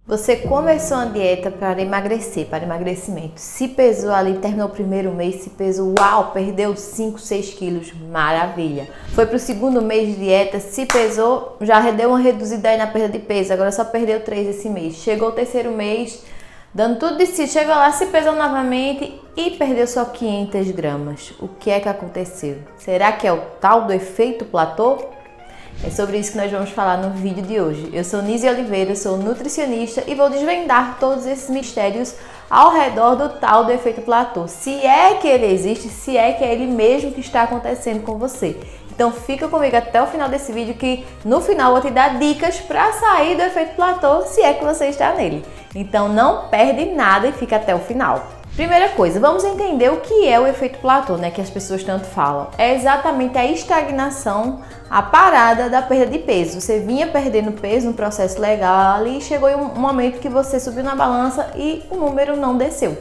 Você começou uma dieta para emagrecer, para emagrecimento. Se pesou ali, terminou o primeiro mês, se pesou, uau, perdeu 5, 6 quilos, maravilha. Foi pro segundo mês de dieta, se pesou, já deu uma reduzida aí na perda de peso, agora só perdeu 3 esse mês. Chegou o terceiro mês, dando tudo de si, chegou lá, se pesou novamente e perdeu só 500 gramas. O que é que aconteceu? Será que é o tal do efeito platô? É sobre isso que nós vamos falar no vídeo de hoje. Eu sou Nise Oliveira, sou nutricionista e vou desvendar todos esses mistérios ao redor do tal do efeito platô. Se é que ele existe, se é que é ele mesmo que está acontecendo com você. Então fica comigo até o final desse vídeo que no final eu vou te dar dicas para sair do efeito platô se é que você está nele. Então não perde nada e fica até o final. Primeira coisa, vamos entender o que é o efeito platô, né, que as pessoas tanto falam. É exatamente a estagnação, a parada da perda de peso. Você vinha perdendo peso no processo legal e chegou em um momento que você subiu na balança e o número não desceu.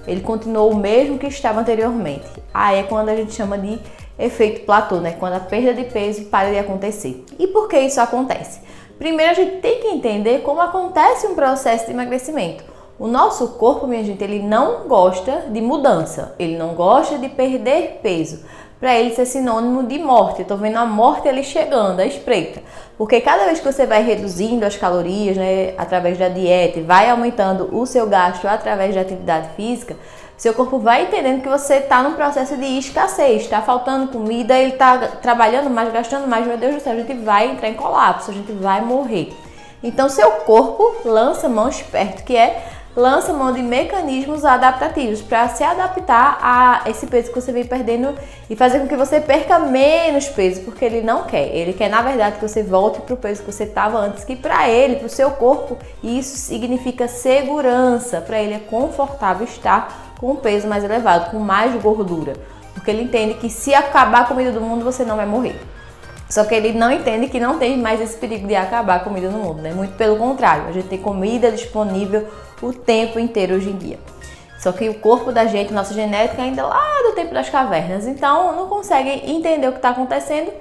Ele continuou o mesmo que estava anteriormente. Aí é quando a gente chama de efeito platô, né, quando a perda de peso para de acontecer. E por que isso acontece? Primeiro a gente tem que entender como acontece um processo de emagrecimento. O nosso corpo, minha gente, ele não gosta de mudança, ele não gosta de perder peso. Para ele ser sinônimo de morte. Eu tô vendo a morte ali chegando, à espreita. Porque cada vez que você vai reduzindo as calorias, né, através da dieta e vai aumentando o seu gasto através da atividade física, seu corpo vai entendendo que você está num processo de escassez, está faltando comida, ele está trabalhando mais, gastando mais, meu Deus do céu, a gente vai entrar em colapso, a gente vai morrer. Então seu corpo lança mão esperto, que é lança mão de mecanismos adaptativos para se adaptar a esse peso que você vem perdendo e fazer com que você perca menos peso, porque ele não quer. Ele quer, na verdade, que você volte para o peso que você estava antes, que para ele, para o seu corpo, isso significa segurança. Para ele é confortável estar com um peso mais elevado, com mais gordura, porque ele entende que se acabar a comida do mundo, você não vai morrer. Só que ele não entende que não tem mais esse perigo de acabar a comida no mundo, né? Muito pelo contrário, a gente tem comida disponível o tempo inteiro hoje em dia. Só que o corpo da gente, nossa genética, ainda lá do tempo das cavernas, então não consegue entender o que está acontecendo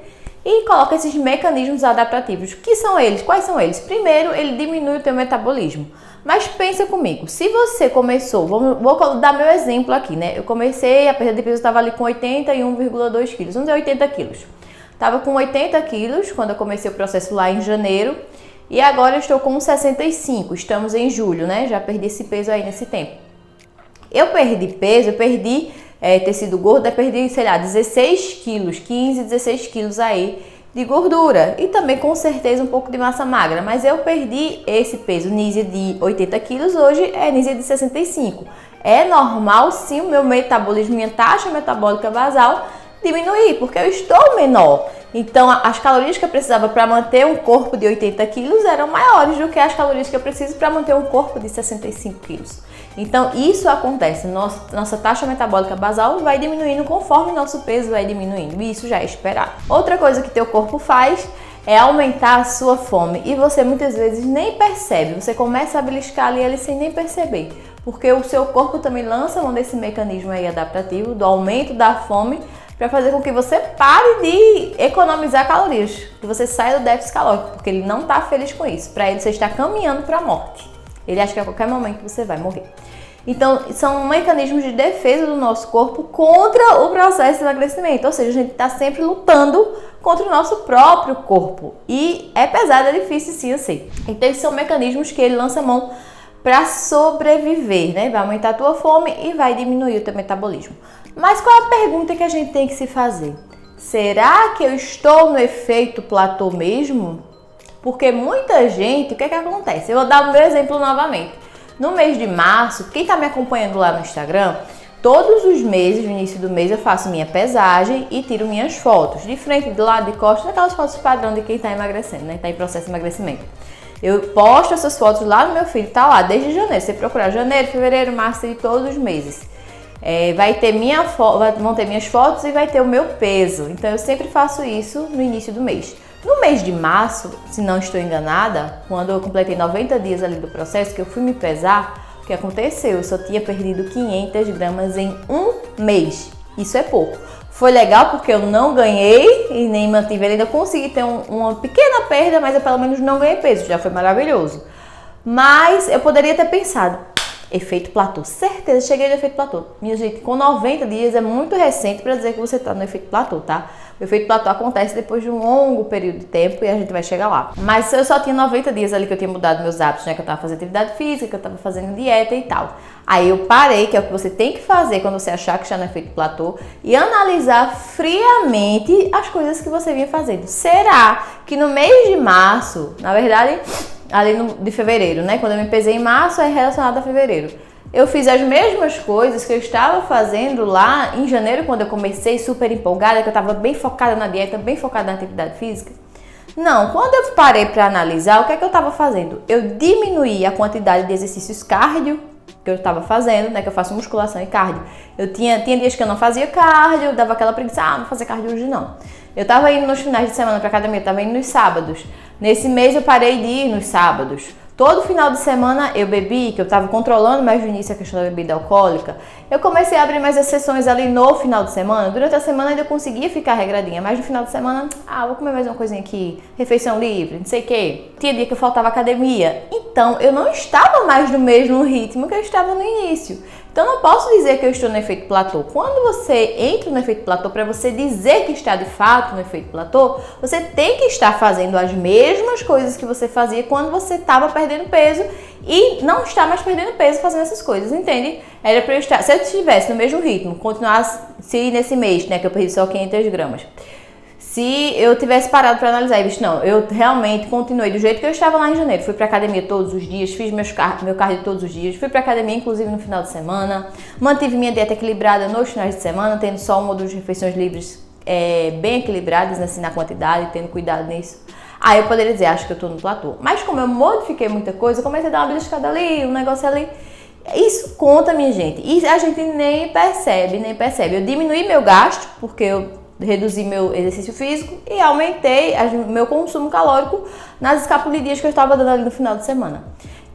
e coloca esses mecanismos adaptativos. Que são eles? Quais são eles? Primeiro, ele diminui o teu metabolismo. Mas pensa comigo, se você começou, vou dar meu exemplo aqui, né? Eu comecei, a perda de peso estava ali com 81,2 quilos, vamos dizer 80 quilos. Estava com 80 quilos quando eu comecei o processo lá em janeiro e agora eu estou com 65, estamos em julho, né? Já perdi esse peso aí nesse tempo. Eu perdi peso, eu perdi tecido gordo, eu perdi, sei lá, 16 quilos, 15, 16 quilos aí de gordura e também com certeza um pouco de massa magra, mas eu perdi esse peso, Nízia de 80 quilos, hoje é Nízia de 65. É normal sim o meu metabolismo, minha taxa metabólica basal diminuir, porque eu estou menor. Então, as calorias que eu precisava para manter um corpo de 80 quilos eram maiores do que as calorias que eu preciso para manter um corpo de 65 quilos. Então, isso acontece. Nossa taxa metabólica basal vai diminuindo conforme nosso peso vai diminuindo. E isso já é esperado. Outra coisa que teu corpo faz é aumentar a sua fome. E você muitas vezes nem percebe. Você começa a beliscar ali ele sem nem perceber. Porque o seu corpo também lança mão desse mecanismo aí adaptativo, do aumento da fome, para fazer com que você pare de economizar calorias, que você saia do déficit calórico, porque ele não está feliz com isso. Para ele, você está caminhando para a morte. Ele acha que a qualquer momento você vai morrer. Então, são mecanismos de defesa do nosso corpo contra o processo de emagrecimento. Ou seja, a gente está sempre lutando contra o nosso próprio corpo. E é pesado, é difícil sim, eu sei. Então, esses são mecanismos que ele lança mão para sobreviver, né? Vai aumentar a tua fome e vai diminuir o teu metabolismo. Mas qual é a pergunta que a gente tem que se fazer? Será que eu estou no efeito platô mesmo? Porque muita gente, o que é que acontece? Eu vou dar o meu exemplo novamente. No mês de março, quem está me acompanhando lá no Instagram, todos os meses, no início do mês, eu faço minha pesagem e tiro minhas fotos. De frente, do lado, de costas, aquelas fotos padrão de quem está emagrecendo, né? Está em processo de emagrecimento. Eu posto essas fotos lá no meu feed, tá lá desde janeiro. Você procurar janeiro, fevereiro, março e todos os meses. Vai ter vão ter minhas fotos e vai ter o meu peso. Então eu sempre faço isso no início do mês. No mês de março, se não estou enganada, quando eu completei 90 dias ali do processo, que eu fui me pesar, o que aconteceu? Eu só tinha perdido 500 gramas em um mês. Isso é pouco. Foi legal porque eu não ganhei e nem mantive, ainda consegui ter uma pequena perda, mas eu pelo menos não ganhei peso, já foi maravilhoso. Mas eu poderia ter pensado, efeito platô, certeza, cheguei no efeito platô. Minha gente, com 90 dias é muito recente para dizer que você está no efeito platô, tá? O efeito platô acontece depois de um longo período de tempo e a gente vai chegar lá. Mas eu só tinha 90 dias ali que eu tinha mudado meus hábitos, né? Que eu tava fazendo atividade física, que eu tava fazendo dieta e tal. Aí eu parei, que é o que você tem que fazer quando você achar que está no efeito platô, e analisar friamente as coisas que você vinha fazendo. Será que no mês de março, na verdade, de fevereiro, né? Quando eu me pesei em março, é relacionado a fevereiro. Eu fiz as mesmas coisas que eu estava fazendo lá em janeiro, quando eu comecei super empolgada, que eu estava bem focada na dieta, bem focada na atividade física. Não, quando eu parei para analisar, o que é que eu estava fazendo? Eu diminuí a quantidade de exercícios cardio que eu estava fazendo, né? Que eu faço musculação e cardio. Eu tinha dias que eu não fazia cardio, dava aquela preguiça, não vou fazer cardio hoje não. Eu estava indo nos finais de semana para academia, estava indo nos sábados. Nesse mês eu parei de ir nos sábados. Todo final de semana eu bebi, que eu estava controlando mais no início a questão da bebida alcoólica. Eu comecei a abrir mais exceções ali no final de semana. Durante a semana ainda conseguia ficar regradinha, mas no final de semana, vou comer mais uma coisinha aqui, refeição livre, não sei o quê. Tinha dia que eu faltava academia. Então eu não estava mais no mesmo ritmo que eu estava no início. Então não posso dizer que eu estou no efeito platô. Quando você entra no efeito platô, para você dizer que está de fato no efeito platô, você tem que estar fazendo as mesmas coisas que você fazia quando você estava perdendo peso e não está mais perdendo peso fazendo essas coisas, entende? Era para eu estar, se eu estivesse no mesmo ritmo, continuasse nesse mês, né, que eu perdi só 500 gramas. Se eu tivesse parado para analisar e visto, não, eu realmente continuei do jeito que eu estava lá em janeiro. Fui para academia todos os dias, fiz meu cardio todos os dias, fui para academia inclusive no final de semana, mantive minha dieta equilibrada nos finais de semana, tendo só uma ou duas refeições livres bem equilibradas, assim, na quantidade, tendo cuidado nisso. Aí eu poderia dizer, acho que eu estou no platô. Mas como eu modifiquei muita coisa, comecei a dar uma beliscada ali, um negócio ali. Isso conta, minha gente. E a gente nem percebe. Eu diminuí meu gasto, porque eu reduzi meu exercício físico e aumentei meu consumo calórico nas escapulidinhas que eu estava dando ali no final de semana.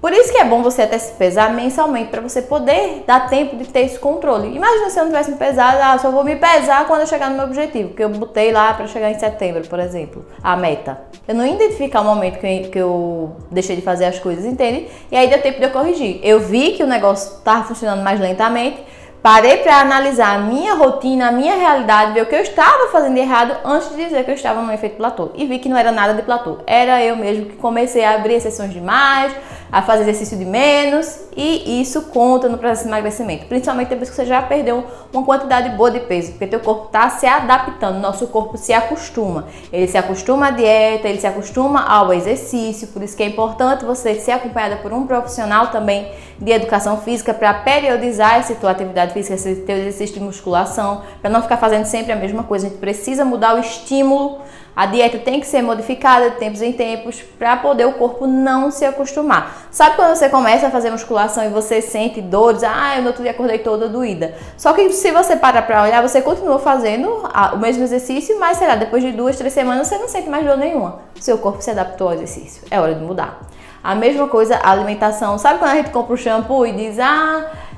Por isso que é bom você até se pesar mensalmente, para você poder dar tempo de ter esse controle. Imagina se eu não tivesse me pesado, só vou me pesar quando eu chegar no meu objetivo, porque eu botei lá para chegar em setembro, por exemplo, a meta. Eu não ia identificar o momento que eu deixei de fazer as coisas, entende? E aí deu tempo de eu corrigir. Eu vi que o negócio estava funcionando mais lentamente, parei para analisar a minha rotina, a minha realidade, ver o que eu estava fazendo de errado antes de dizer que eu estava no efeito platô. E vi que não era nada de platô. Era eu mesmo que comecei a abrir exceções demais, a fazer exercício de menos, e isso conta no processo de emagrecimento. Principalmente depois que você já perdeu uma quantidade boa de peso, porque teu corpo está se adaptando, nosso corpo se acostuma. Ele se acostuma à dieta, ele se acostuma ao exercício, por isso que é importante você ser acompanhada por um profissional também de educação física para periodizar essa tua atividade física, esse teu exercício de musculação, para não ficar fazendo sempre a mesma coisa. A gente precisa mudar o estímulo. A dieta tem que ser modificada de tempos em tempos para poder o corpo não se acostumar. Sabe quando você começa a fazer musculação e você sente dores? Eu no outro dia acordei toda doída. Só que se você parar para olhar, você continua fazendo o mesmo exercício, mas sei lá, depois de 2, 3 semanas você não sente mais dor nenhuma. Seu corpo se adaptou ao exercício. É hora de mudar. A mesma coisa, a alimentação. Sabe quando a gente compra o shampoo e diz,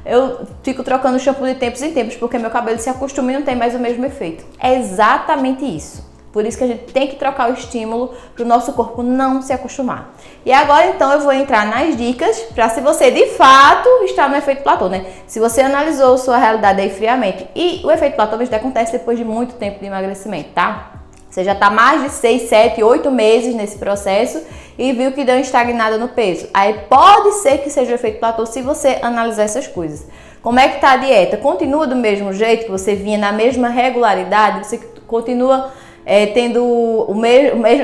eu fico trocando o shampoo de tempos em tempos porque meu cabelo se acostuma e não tem mais o mesmo efeito. É exatamente isso. Por isso que a gente tem que trocar o estímulo para o nosso corpo não se acostumar. E agora então eu vou entrar nas dicas para se você de fato está no efeito platô, né? Se você analisou sua realidade aí friamente. E o efeito platô acontece depois de muito tempo de emagrecimento, tá? Você já está mais de 6, 7, 8 meses nesse processo e viu que deu uma estagnada no peso. Aí pode ser que seja o efeito platô se você analisar essas coisas. Como é que está a dieta? Continua do mesmo jeito que você vinha, na mesma regularidade? Você continua tendo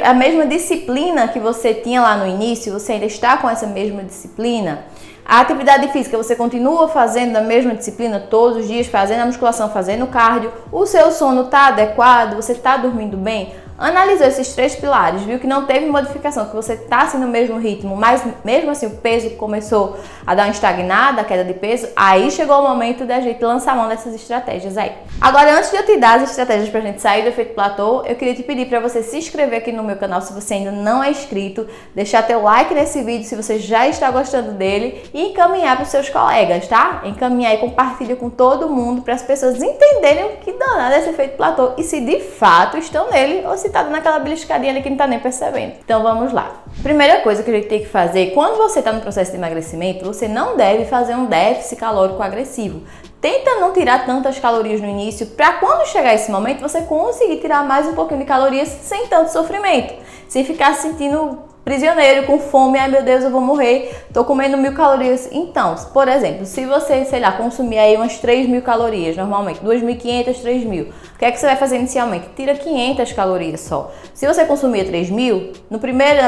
a mesma disciplina que você tinha lá no início? Você ainda está com essa mesma disciplina? A atividade física, você continua fazendo a mesma disciplina todos os dias, fazendo a musculação, fazendo o cardio? O seu sono está adequado? Você está dormindo bem? Analisou esses 3 pilares, viu que não teve modificação, que você está assim no mesmo ritmo, mas mesmo assim o peso começou a dar uma estagnada, a queda de peso, aí chegou o momento da gente lançar mão dessas estratégias aí. Agora, antes de eu te dar as estratégias pra gente sair do efeito platô, eu queria te pedir para você se inscrever aqui no meu canal se você ainda não é inscrito, deixar teu like nesse vídeo se você já está gostando dele e encaminhar para os seus colegas, tá? Encaminhar e compartilha com todo mundo para as pessoas entenderem o que danado é esse efeito platô e se de fato estão nele ou se tá dando aquela beliscadinha ali que não tá nem percebendo. Então vamos lá. Primeira coisa que a gente tem que fazer, quando você tá no processo de emagrecimento, você não deve fazer um déficit calórico agressivo. Tenta não tirar tantas calorias no início, para quando chegar esse momento, você conseguir tirar mais um pouquinho de calorias sem tanto sofrimento, sem ficar se sentindo prisioneiro, com fome, ai meu Deus, eu vou morrer, tô comendo 1000 calorias. Então, por exemplo, se você, sei lá, consumir aí umas 3.000 calorias, normalmente, 2.500, 3.000, o que é que você vai fazer inicialmente? Tira 500 calorias só. Se você consumir 3.000, na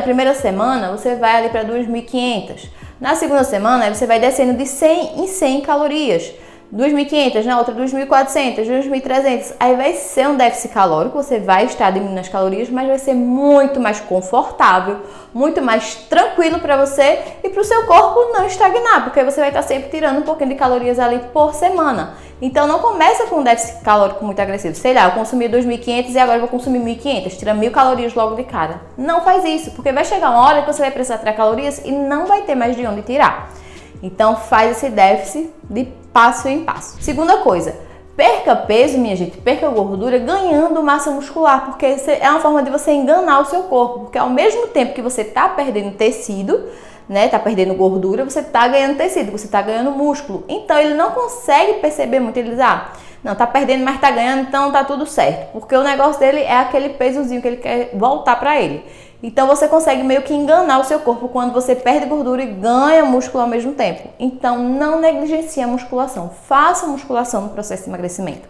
primeira semana, você vai ali para 2.500. Na segunda semana, você vai descendo de 100 em 100 calorias. 2.500, na outra 2.400, 2.300, aí vai ser um déficit calórico, você vai estar diminuindo as calorias, mas vai ser muito mais confortável, muito mais tranquilo para você e para o seu corpo não estagnar, porque você vai estar sempre tirando um pouquinho de calorias ali por semana. Então não começa com um déficit calórico muito agressivo, sei lá, eu consumi 2.500 e agora eu vou consumir 1.500, tira 1.000 calorias logo de cara. Não faz isso, porque vai chegar uma hora que você vai precisar tirar calorias e não vai ter mais de onde tirar. Então faz esse déficit de passo em passo. Segunda coisa, perca peso, minha gente, perca gordura ganhando massa muscular, porque é uma forma de você enganar o seu corpo, porque ao mesmo tempo que você está perdendo tecido, né, tá perdendo gordura, você tá ganhando tecido, você tá ganhando músculo. Então ele não consegue perceber muito, ele diz, não, tá perdendo, mas tá ganhando, então tá tudo certo, porque o negócio dele é aquele pesozinho que ele quer voltar para ele. Então você consegue meio que enganar o seu corpo quando você perde gordura e ganha músculo ao mesmo tempo. Então não negligencie a musculação, faça musculação no processo de emagrecimento.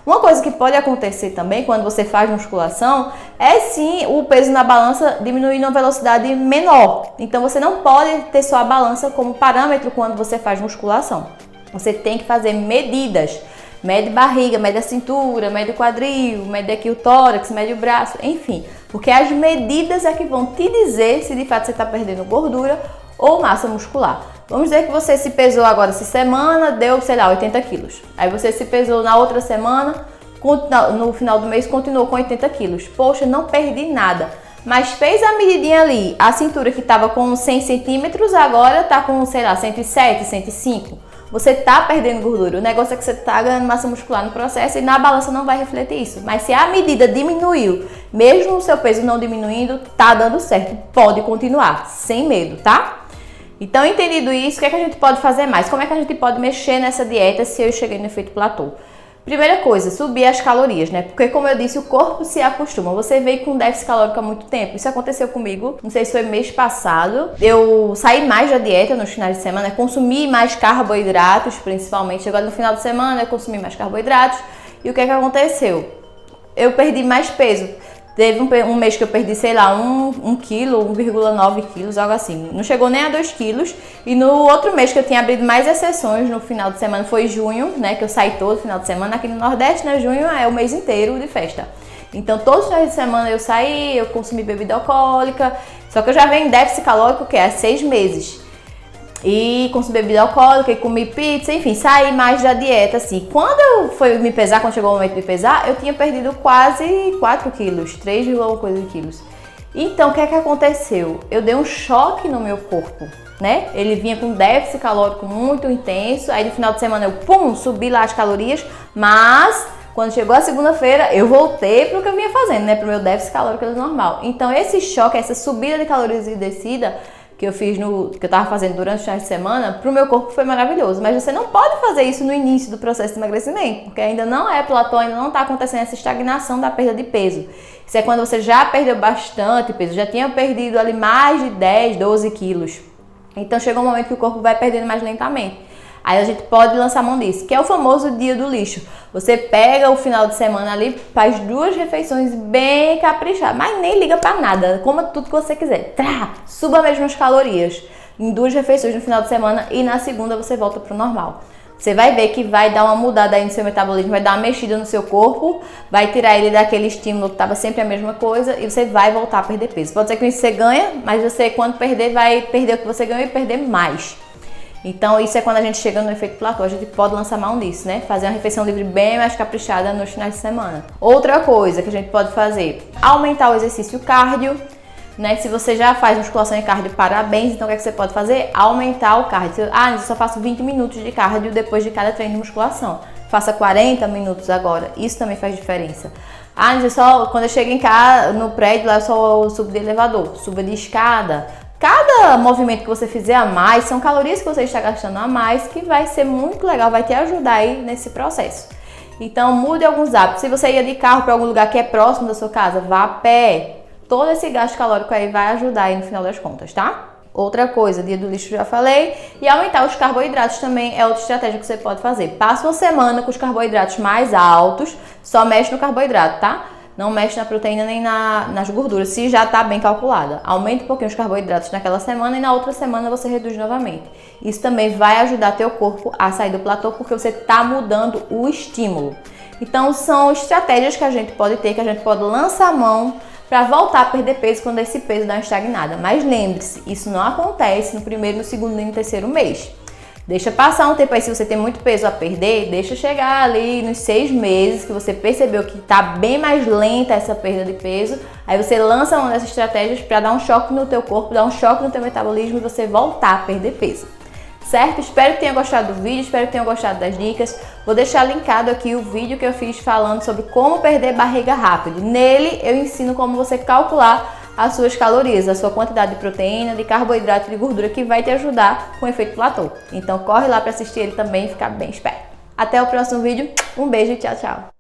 Uma coisa que pode acontecer também quando você faz musculação é sim o peso na balança diminuir numa velocidade menor. Então você não pode ter só a balança como parâmetro quando você faz musculação. Você tem que fazer medidas. Mede barriga, mede a cintura, mede o quadril, mede aqui o tórax, mede o braço, enfim. Porque as medidas é que vão te dizer se de fato você está perdendo gordura ou massa muscular. Vamos dizer que você se pesou agora essa semana, deu, sei lá, 80 quilos. Aí você se pesou na outra semana, no final do mês continuou com 80 quilos. Poxa, não perdi nada. Mas fez a medidinha ali, a cintura que estava com 100 centímetros, agora está com, sei lá, 107, 105. Você tá perdendo gordura, o negócio é que você tá ganhando massa muscular no processo e na balança não vai refletir isso. Mas se a medida diminuiu, mesmo o seu peso não diminuindo, tá dando certo. Pode continuar, sem medo, tá? Então, entendido isso, o que é que a gente pode fazer mais? Como é que a gente pode mexer nessa dieta se eu cheguei no efeito platô? Primeira coisa, subir as calorias, né? Porque como eu disse, o corpo se acostuma. Você veio com déficit calórico há muito tempo. Isso aconteceu comigo, não sei se foi mês passado. Eu saí mais da dieta nos finais de semana, consumi mais carboidratos, principalmente. Agora no final de semana eu consumi mais carboidratos. E o que é que aconteceu? Eu perdi mais peso. Teve um mês que eu perdi, sei lá, 1 quilo, 1,9 quilos, algo assim. Não chegou nem a 2 quilos. E no outro mês que eu tinha abrido mais exceções, no final de semana, foi junho, né? Que eu saí todo final de semana. Aqui no Nordeste, né? Junho é o mês inteiro de festa. Então, todos os finais de semana eu saí, eu consumi bebida alcoólica. Só que eu já venho em déficit calórico, que é há 6 meses. E consumi bebida alcoólica e comi pizza, enfim, saí mais da dieta, assim. Quando eu fui me pesar, quando chegou o momento de me pesar, eu tinha perdido quase 4 quilos, 3, alguma coisa de quilos. Então, o que é que aconteceu? Eu dei um choque no meu corpo, né? Ele vinha com déficit calórico muito intenso, aí no final de semana eu, subi lá as calorias, mas quando chegou a segunda-feira, eu voltei para o que eu vinha fazendo, né? Para o meu déficit calórico normal. Então, esse choque, essa subida de calorias e descida, que eu fiz que eu tava fazendo durante os finais de semana, pro meu corpo foi maravilhoso. Mas você não pode fazer isso no início do processo de emagrecimento, porque ainda não é platô, ainda não tá acontecendo essa estagnação da perda de peso. Isso é quando você já perdeu bastante peso, já tinha perdido ali mais de 10, 12 quilos. Então chegou um momento que o corpo vai perdendo mais lentamente. Aí a gente pode lançar mão disso, que é o famoso dia do lixo. Você pega o final de semana ali, faz 2 refeições bem caprichadas, mas nem liga pra nada, coma tudo que você quiser. Suba mesmo as calorias em 2 refeições no final de semana e na segunda você volta pro normal. Você vai ver que vai dar uma mudada aí no seu metabolismo, vai dar uma mexida no seu corpo, vai tirar ele daquele estímulo que estava sempre a mesma coisa e você vai voltar a perder peso. Pode ser que você ganha, mas você quando perder vai perder o que você ganhou e perder mais. Então isso é quando a gente chega no efeito platô, a gente pode lançar mão disso, né? Fazer uma refeição livre bem mais caprichada nos finais de semana. Outra coisa que a gente pode fazer, aumentar o exercício cardio, né? Se você já faz musculação e cardio, parabéns, então o que é que você pode fazer? Aumentar o cardio. Eu só faço 20 minutos de cardio depois de cada treino de musculação. faça 40 minutos agora. Isso também faz diferença. Ah, mas quando eu chego em casa, no prédio, lá eu só subo de elevador, subo de escada. Cada movimento que você fizer a mais, são calorias que você está gastando a mais, que vai ser muito legal, vai te ajudar aí nesse processo. Então, mude alguns hábitos. Se você ia de carro para algum lugar que é próximo da sua casa, vá a pé. Todo esse gasto calórico aí vai ajudar aí no final das contas, tá? Outra coisa, dia do lixo já falei. E aumentar os carboidratos também é outra estratégia que você pode fazer. Passa uma semana com os carboidratos mais altos, só mexe no carboidrato, tá? Não mexe na proteína nem nas gorduras, se já está bem calculada. Aumenta um pouquinho os carboidratos naquela semana e na outra semana você reduz novamente. Isso também vai ajudar teu corpo a sair do platô, porque você está mudando o estímulo. Então são estratégias que a gente pode ter, que a gente pode lançar a mão para voltar a perder peso quando esse peso dá uma estagnada. Mas lembre-se, isso não acontece no primeiro, no segundo e no terceiro mês. Deixa passar um tempo aí, se você tem muito peso a perder, deixa chegar ali nos 6 meses que você percebeu que está bem mais lenta essa perda de peso. Aí você lança uma dessas estratégias para dar um choque no teu corpo, dar um choque no teu metabolismo e você voltar a perder peso. Certo? Espero que tenham gostado do vídeo, espero que tenham gostado das dicas. Vou deixar linkado aqui o vídeo que eu fiz falando sobre como perder barriga rápido. Nele eu ensino como você calcular as suas calorias, a sua quantidade de proteína, de carboidrato e de gordura, que vai te ajudar com o efeito platô. Então corre lá para assistir ele também e ficar bem esperto. Até o próximo vídeo, um beijo e tchau, tchau!